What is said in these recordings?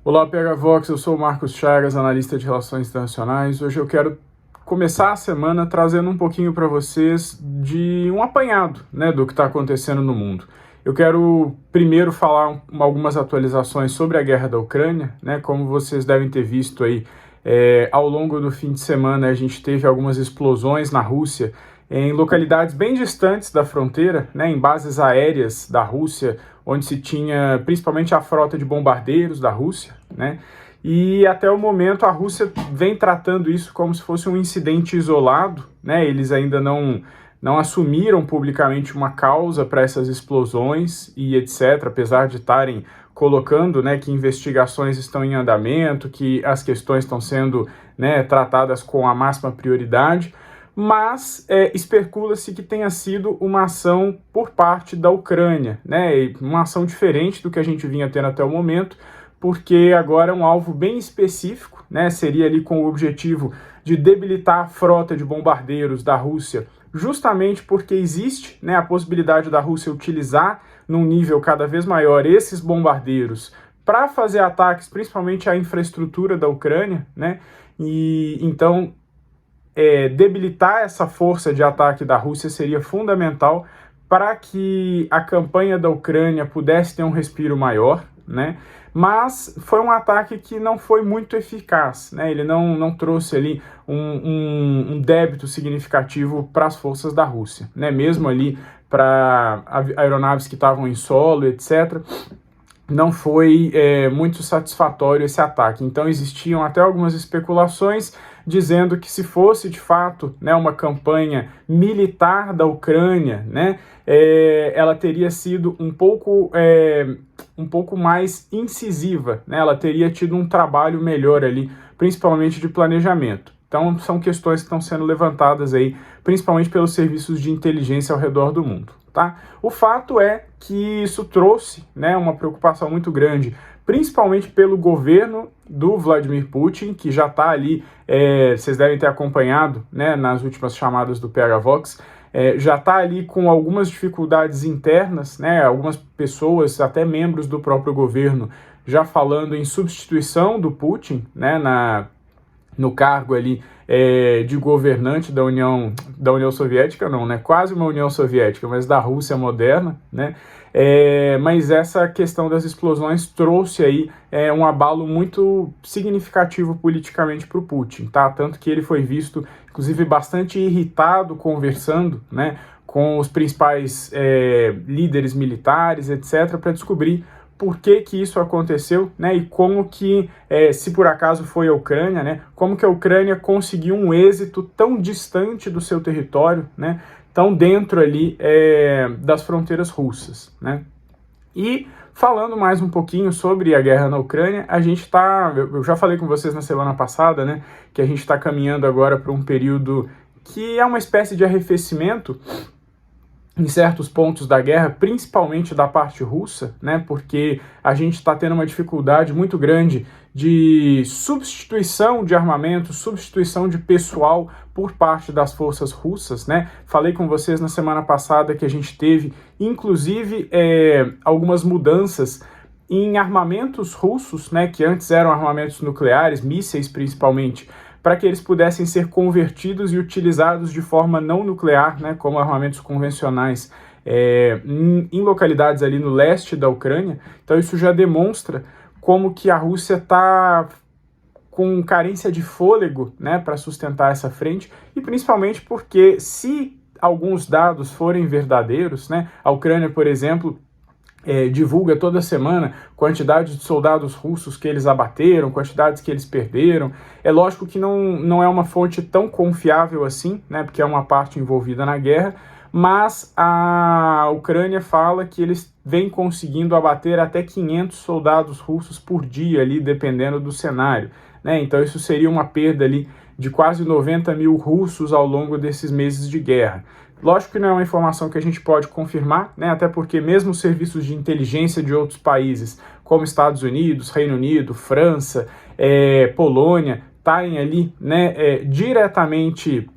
Olá, PH Vox, eu sou o Marcos Chagas, analista de relações internacionais. Hoje eu quero começar a semana trazendo um pouquinho para vocês de um apanhado, do que está acontecendo no mundo. Eu quero primeiro falar algumas atualizações sobre a guerra da Ucrânia, como vocês devem ter visto aí, ao longo do fim de semana a gente teve algumas explosões na Rússia, em localidades bem distantes da fronteira, em bases aéreas da Rússia, onde se tinha principalmente a frota de bombardeiros da Rússia, e até o momento a Rússia vem tratando isso como se fosse um incidente isolado, eles ainda não assumiram publicamente uma causa para essas explosões e etc., apesar de estarem colocando que investigações estão em andamento, que as questões estão sendo tratadas com a máxima prioridade, mas especula-se que tenha sido uma ação por parte da Ucrânia, uma ação diferente do que a gente vinha tendo até o momento, porque agora é um alvo bem específico, seria ali com o objetivo de debilitar a frota de bombardeiros da Rússia, justamente porque existe a possibilidade da Rússia utilizar num nível cada vez maior esses bombardeiros para fazer ataques principalmente à infraestrutura da Ucrânia, e então debilitar essa força de ataque da Rússia seria fundamental para que a campanha da Ucrânia pudesse ter um respiro maior, mas foi um ataque que não foi muito eficaz, ele não trouxe ali um débito significativo para as forças da Rússia, mesmo ali para aeronaves que estavam em solo, etc., não foi muito satisfatório esse ataque. Então existiam até algumas especulações dizendo que se fosse de fato uma campanha militar da Ucrânia, ela teria sido um pouco mais incisiva, ela teria tido um trabalho melhor ali, principalmente de planejamento. Então são questões que estão sendo levantadas aí, principalmente pelos serviços de inteligência ao redor do mundo. O fato é que isso trouxe uma preocupação muito grande, principalmente pelo governo do Vladimir Putin, que já está ali, vocês devem ter acompanhado nas últimas chamadas do PH Vox, já está ali com algumas dificuldades internas, algumas pessoas, até membros do próprio governo, já falando em substituição do Putin, no cargo ali de governante da União Soviética, não, quase uma União Soviética, mas da Rússia moderna, mas essa questão das explosões trouxe aí um abalo muito significativo politicamente para o Putin, tanto que ele foi visto, inclusive, bastante irritado conversando, com os principais líderes militares, etc., para descobrir por que isso aconteceu, e como que, se por acaso foi a Ucrânia, como que a Ucrânia conseguiu um êxito tão distante do seu território, tão dentro ali das fronteiras russas, E falando mais um pouquinho sobre a guerra na Ucrânia, eu já falei com vocês na semana passada, que a gente está caminhando agora para um período que é uma espécie de arrefecimento em certos pontos da guerra, principalmente da parte russa, porque a gente está tendo uma dificuldade muito grande de substituição de armamento, substituição de pessoal por parte das forças russas, Falei com vocês na semana passada que a gente teve, inclusive, algumas mudanças em armamentos russos, que antes eram armamentos nucleares, mísseis principalmente, para que eles pudessem ser convertidos e utilizados de forma não nuclear, como armamentos convencionais, em localidades ali no leste da Ucrânia. Então isso já demonstra como que a Rússia está com carência de fôlego, para sustentar essa frente, e principalmente porque, se alguns dados forem verdadeiros, a Ucrânia, por exemplo, divulga toda semana quantidade de soldados russos que eles abateram, quantidades que eles perderam. É lógico que não é uma fonte tão confiável assim, porque é uma parte envolvida na guerra, mas a Ucrânia fala que eles vêm conseguindo abater até 500 soldados russos por dia, ali, dependendo do cenário. Então isso seria uma perda ali de quase 90 mil russos ao longo desses meses de guerra. Lógico que não é uma informação que a gente pode confirmar, até porque mesmo os serviços de inteligência de outros países, como Estados Unidos, Reino Unido, França, Polônia, estarem ali diretamente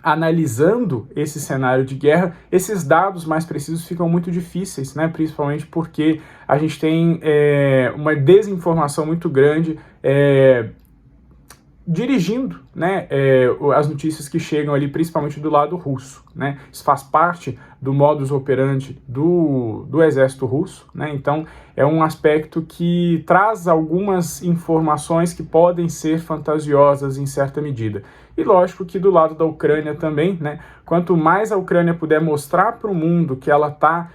analisando esse cenário de guerra, esses dados mais precisos ficam muito difíceis, né? Principalmente porque a gente tem uma desinformação muito grande dirigindo, né, as notícias que chegam ali, principalmente do lado russo, né? Isso faz parte do modus operandi do exército russo, né? Então é um aspecto que traz algumas informações que podem ser fantasiosas em certa medida. E lógico que do lado da Ucrânia também, né? Quanto mais a Ucrânia puder mostrar para o mundo que ela está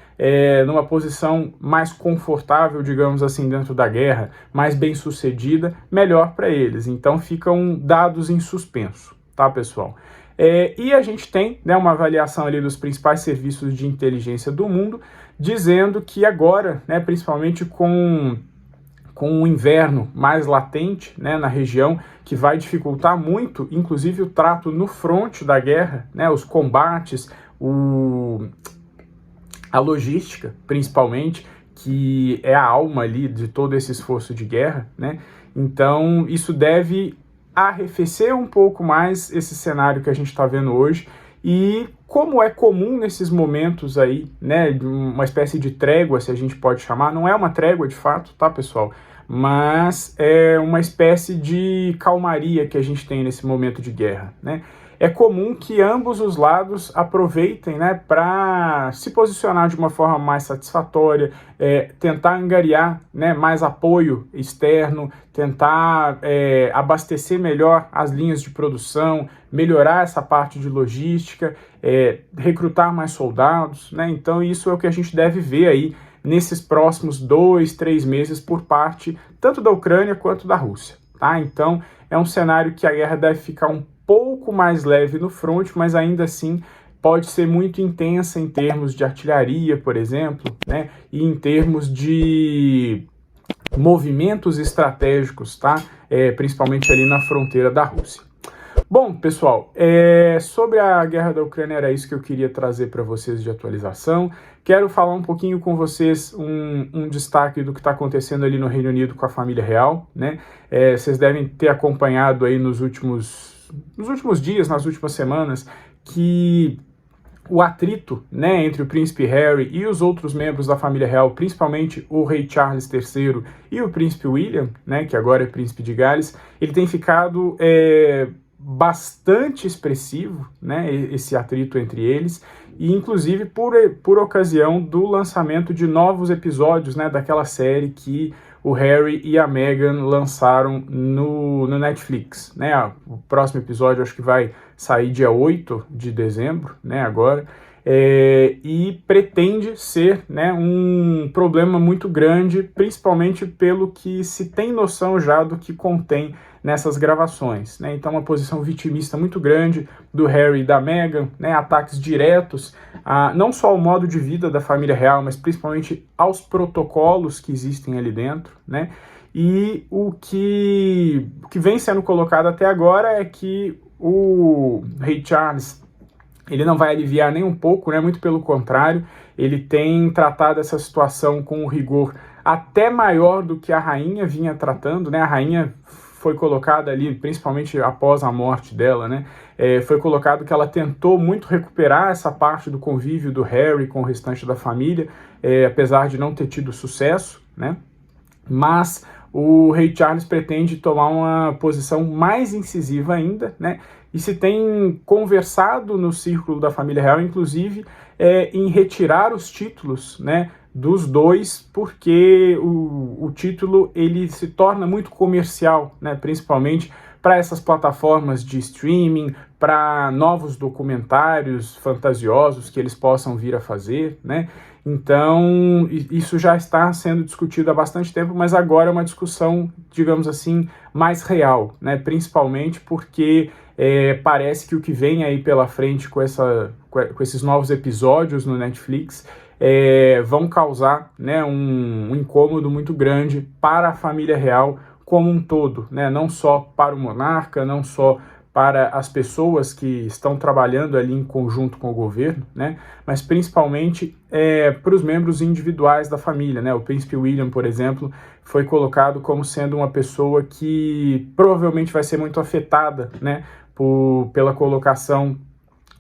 numa posição mais confortável, digamos assim, dentro da guerra, mais bem sucedida, melhor para eles. Então ficam dados em suspenso, tá, pessoal? E a gente tem, né, uma avaliação ali dos principais serviços de inteligência do mundo, dizendo que agora, né, principalmente com o inverno mais latente, né, na região, que vai dificultar muito, inclusive o trato no fronte da guerra, né, os combates, a logística, principalmente, que é a alma ali de todo esse esforço de guerra, né? Então, isso deve arrefecer um pouco mais esse cenário que a gente está vendo hoje. E como é comum nesses momentos aí, né, de uma espécie de trégua, se a gente pode chamar, não é uma trégua de fato, tá, pessoal? Mas é uma espécie de calmaria que a gente tem nesse momento de guerra, né? É comum que ambos os lados aproveitem, né, para se posicionar de uma forma mais satisfatória, tentar angariar, né, mais apoio externo, tentar abastecer melhor as linhas de produção, melhorar essa parte de logística, recrutar mais soldados, né? Então isso é o que a gente deve ver aí nesses próximos 2, 3 meses por parte tanto da Ucrânia quanto da Rússia, tá? Então é um cenário que a guerra deve ficar um pouco mais leve no fronte, mas ainda assim pode ser muito intensa em termos de artilharia, por exemplo, né? E em termos de movimentos estratégicos, tá? Principalmente ali na fronteira da Rússia. Bom, pessoal, sobre a guerra da Ucrânia era isso que eu queria trazer para vocês de atualização. Quero falar um pouquinho com vocês, um destaque do que está acontecendo ali no Reino Unido com a família real, né? Vocês devem ter acompanhado aí nos últimos dias, nas últimas semanas, que o atrito, né, entre o príncipe Harry e os outros membros da família real, principalmente o rei Charles III e o príncipe William, né, que agora é príncipe de Gales, ele tem ficado bastante expressivo, né, esse atrito entre eles, e inclusive por ocasião do lançamento de novos episódios, né, daquela série que o Harry e a Meghan lançaram no Netflix, né? O próximo episódio acho que vai sair dia 8 de dezembro, né, agora, e pretende ser, né, um problema muito grande, principalmente pelo que se tem noção já do que contém nessas gravações, né? Então uma posição vitimista muito grande do Harry e da Meghan, né? Ataques diretos não só ao modo de vida da família real, mas principalmente aos protocolos que existem ali dentro, né? E o que vem sendo colocado até agora é que o rei Charles, ele não vai aliviar nem um pouco, né? Muito pelo contrário, ele tem tratado essa situação com um rigor até maior do que a rainha vinha tratando, né? A rainha foi colocada ali, principalmente após a morte dela, né? Foi colocado que ela tentou muito recuperar essa parte do convívio do Harry com o restante da família, apesar de não ter tido sucesso, né? Mas o rei Charles pretende tomar uma posição mais incisiva ainda, né? E se tem conversado no círculo da família real, inclusive, em retirar os títulos, né, dos dois, porque o título ele se torna muito comercial, né, principalmente para essas plataformas de streaming, para novos documentários fantasiosos que eles possam vir a fazer, né? Então, isso já está sendo discutido há bastante tempo, mas agora é uma discussão, digamos assim, mais real, né? Principalmente porque parece que o que vem aí pela frente com esses novos episódios no Netflix vão causar, né, um incômodo muito grande para a família real como um todo, né? Não só para o monarca, não só para as pessoas que estão trabalhando ali em conjunto com o governo, né? Mas principalmente para os membros individuais da família, né? O príncipe William, por exemplo, foi colocado como sendo uma pessoa que provavelmente vai ser muito afetada, né, pela colocação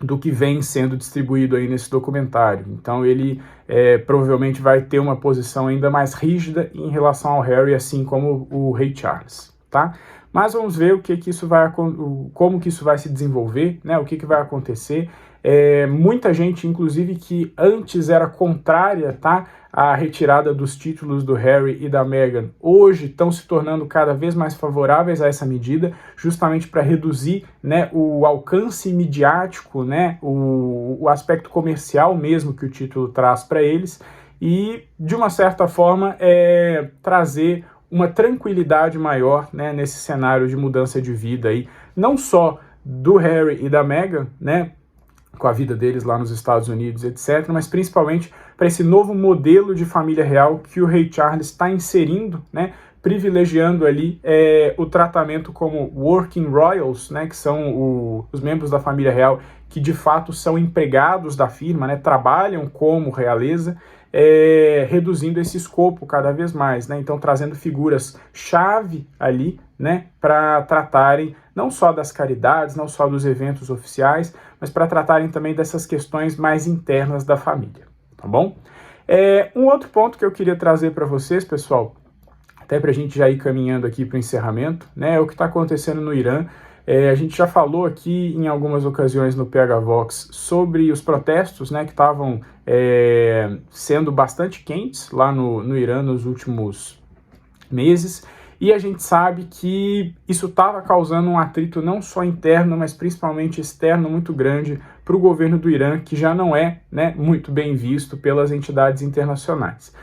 do que vem sendo distribuído aí nesse documentário. Então ele provavelmente vai ter uma posição ainda mais rígida em relação ao Harry, assim como o Rei Charles, tá? Mas vamos ver como que isso vai se desenvolver, né? O que vai acontecer. Muita gente, inclusive, que antes era contrária, tá, à retirada dos títulos do Harry e da Meghan, hoje estão se tornando cada vez mais favoráveis a essa medida, justamente para reduzir, né, o alcance midiático, né, o aspecto comercial mesmo que o título traz para eles, e, de uma certa forma, trazer uma tranquilidade maior, né, nesse cenário de mudança de vida aí, não só do Harry e da Meghan, né, com a vida deles lá nos Estados Unidos, etc., mas principalmente para esse novo modelo de família real que o Rei Charles está inserindo, né, privilegiando ali o tratamento como working royals, né, que são os membros da família real que de fato são empregados da firma, né, trabalham como realeza, reduzindo esse escopo cada vez mais, né, então trazendo figuras-chave ali, né, para tratarem não só das caridades, não só dos eventos oficiais, mas para tratarem também dessas questões mais internas da família, tá bom? Um outro ponto que eu queria trazer para vocês, pessoal, até para a gente já ir caminhando aqui para o encerramento, né, é o que está acontecendo no Irã. A gente já falou aqui em algumas ocasiões no PH Vox sobre os protestos, né, que estavam sendo bastante quentes lá no Irã nos últimos meses, e a gente sabe que isso estava causando um atrito não só interno, mas principalmente externo muito grande para o governo do Irã, que já não é, né, muito bem visto pelas entidades internacionais.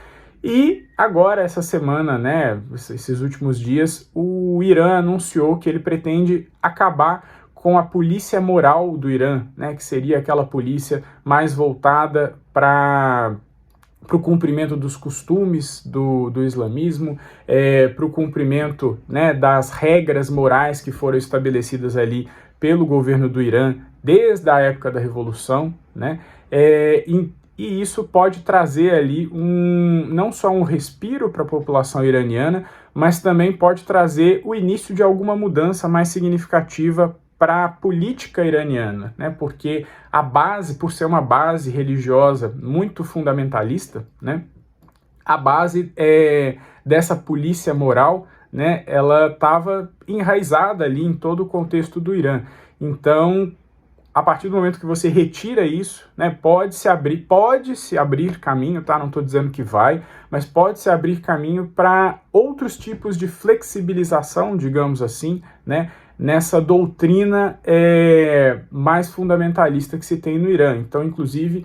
E agora, essa semana, né, esses últimos dias, o Irã anunciou que ele pretende acabar com a polícia moral do Irã, né, que seria aquela polícia mais voltada para o cumprimento dos costumes do islamismo, para o cumprimento, né, das regras morais que foram estabelecidas ali pelo governo do Irã desde a época da Revolução, né, e isso pode trazer ali não só um respiro para a população iraniana, mas também pode trazer o início de alguma mudança mais significativa para a política iraniana, né? Porque a base, por ser uma base religiosa muito fundamentalista, né? A base dessa polícia moral, né? Ela estava enraizada ali em todo o contexto do Irã. Então, a partir do momento que você retira isso, né, pode se abrir caminho, tá? Não estou dizendo que vai, mas pode se abrir caminho para outros tipos de flexibilização, digamos assim, né, nessa doutrina mais fundamentalista que se tem no Irã. Então, inclusive,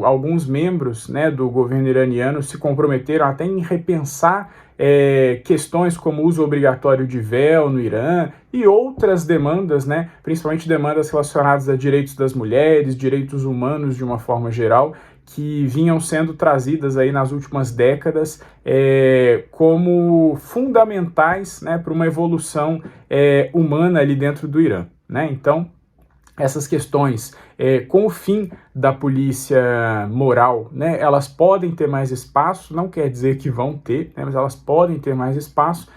alguns membros, né, do governo iraniano se comprometeram até em repensar questões como o uso obrigatório de véu no Irã e outras demandas, né, principalmente demandas relacionadas a direitos das mulheres, direitos humanos de uma forma geral, que vinham sendo trazidas aí nas últimas décadas como fundamentais, né, para uma evolução humana ali dentro do Irã, né? Então, essas questões, com o fim da polícia moral, né, elas podem ter mais espaço, não quer dizer que vão ter, né, mas elas podem ter mais espaço,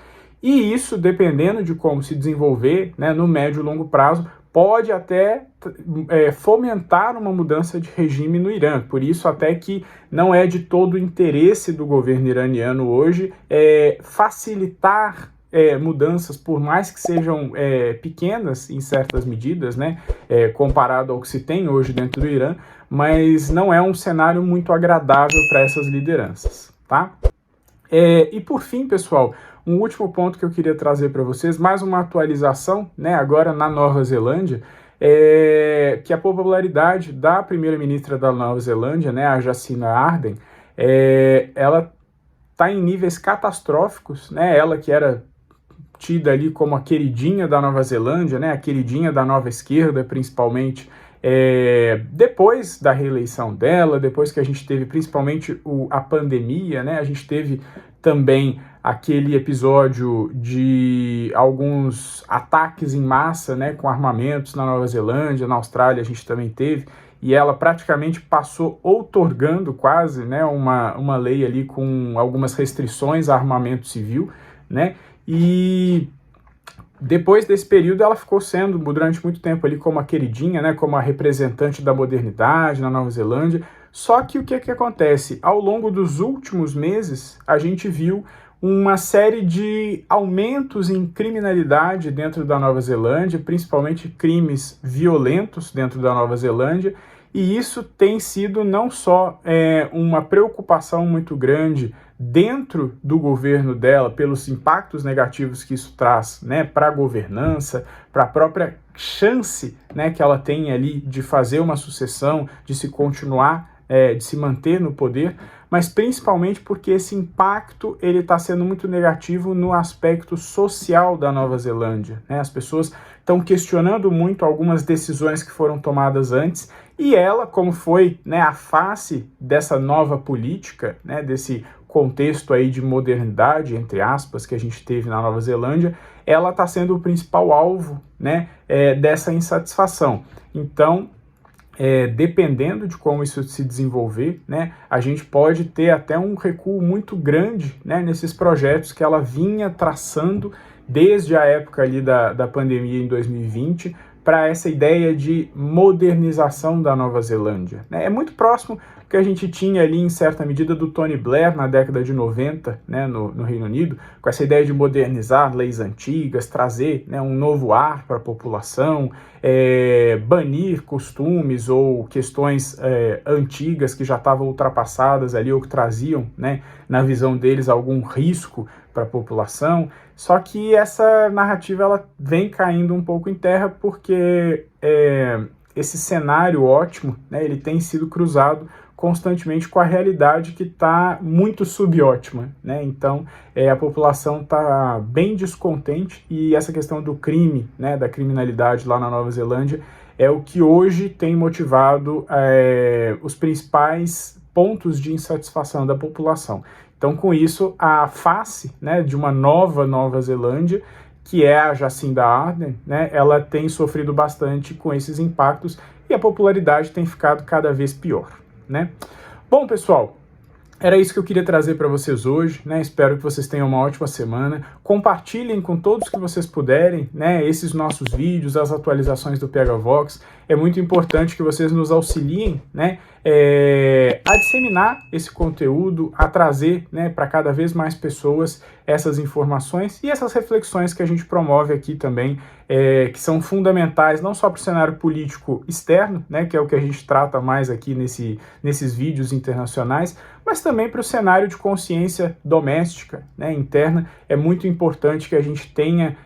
e isso, dependendo de como se desenvolver, né, no médio e longo prazo, pode até fomentar uma mudança de regime no Irã. Por isso, até que não é de todo o interesse do governo iraniano hoje facilitar mudanças, por mais que sejam pequenas em certas medidas, né, comparado ao que se tem hoje dentro do Irã, mas não é um cenário muito agradável para essas lideranças, tá? E por fim, pessoal, um último ponto que eu queria trazer para vocês, mais uma atualização, né, agora na Nova Zelândia, que a popularidade da primeira-ministra da Nova Zelândia, né, a Jacinda Ardern, ela está em níveis catastróficos, né, ela que era tida ali como a queridinha da Nova Zelândia, né, a queridinha da nova esquerda, principalmente, depois da reeleição dela, depois que a gente teve principalmente a pandemia, né, a gente teve também aquele episódio de alguns ataques em massa, né, com armamentos na Nova Zelândia, na Austrália a gente também teve, e ela praticamente passou outorgando quase, né, uma lei ali com algumas restrições a armamento civil, né, e Depois desse período, ela ficou sendo, durante muito tempo, ali como a queridinha, né, como a representante da modernidade na Nova Zelândia. Só que o que acontece? Ao longo dos últimos meses, a gente viu uma série de aumentos em criminalidade dentro da Nova Zelândia, principalmente crimes violentos dentro da Nova Zelândia, e isso tem sido não só uma preocupação muito grande dentro do governo dela, pelos impactos negativos que isso traz, né, para a governança, para a própria chance, né, que ela tem ali de fazer uma sucessão, de se continuar, de se manter no poder, mas principalmente porque esse impacto ele está sendo muito negativo no aspecto social da Nova Zelândia, né? As pessoas estão questionando muito algumas decisões que foram tomadas antes, e ela, como foi, né, a face dessa nova política, né, desse contexto aí de modernidade, entre aspas, que a gente teve na Nova Zelândia, ela está sendo o principal alvo, né, dessa insatisfação. Então, dependendo de como isso se desenvolver, né, a gente pode ter até um recuo muito grande, né, nesses projetos que ela vinha traçando desde a época ali da pandemia em 2020, para essa ideia de modernização da Nova Zelândia, né? É muito próximo que a gente tinha ali, em certa medida, do Tony Blair na década de 90, né, no Reino Unido, com essa ideia de modernizar leis antigas, trazer, né, um novo ar para a população, banir costumes ou questões antigas que já estavam ultrapassadas ali, ou que traziam, né, na visão deles, algum risco para a população. Só que essa narrativa ela vem caindo um pouco em terra porque esse cenário ótimo, né, ele tem sido cruzado constantemente com a realidade que está muito subótima, né? Então a população está bem descontente, e essa questão do crime, né, da criminalidade lá na Nova Zelândia, é o que hoje tem motivado os principais pontos de insatisfação da população. Então, com isso, a face, né, de uma Nova Zelândia, que é a Jacinda Ardern, né, ela tem sofrido bastante com esses impactos, e a popularidade tem ficado cada vez pior, né? Bom, pessoal, era isso que eu queria trazer para vocês hoje, né? Espero que vocês tenham uma ótima semana. Compartilhem com todos que vocês puderem, né, esses nossos vídeos, as atualizações do PH Vox. É muito importante que vocês nos auxiliem, né, a disseminar esse conteúdo, a trazer, né, para cada vez mais pessoas essas informações e essas reflexões que a gente promove aqui também, que são fundamentais não só para o cenário político externo, né, que é o que a gente trata mais aqui nesses vídeos internacionais, mas também para o cenário de consciência doméstica, né, interna. É muito importante que a gente tenha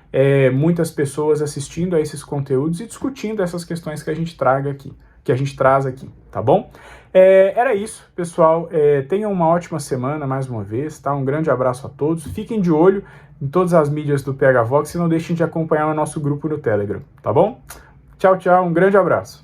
muitas pessoas assistindo a esses conteúdos e discutindo essas questões que a gente traz aqui, tá bom? Era isso, pessoal. Tenham uma ótima semana mais uma vez, tá? Um grande abraço a todos. Fiquem de olho em todas as mídias do PH Vox e não deixem de acompanhar o nosso grupo no Telegram, tá bom? Tchau, tchau, um grande abraço.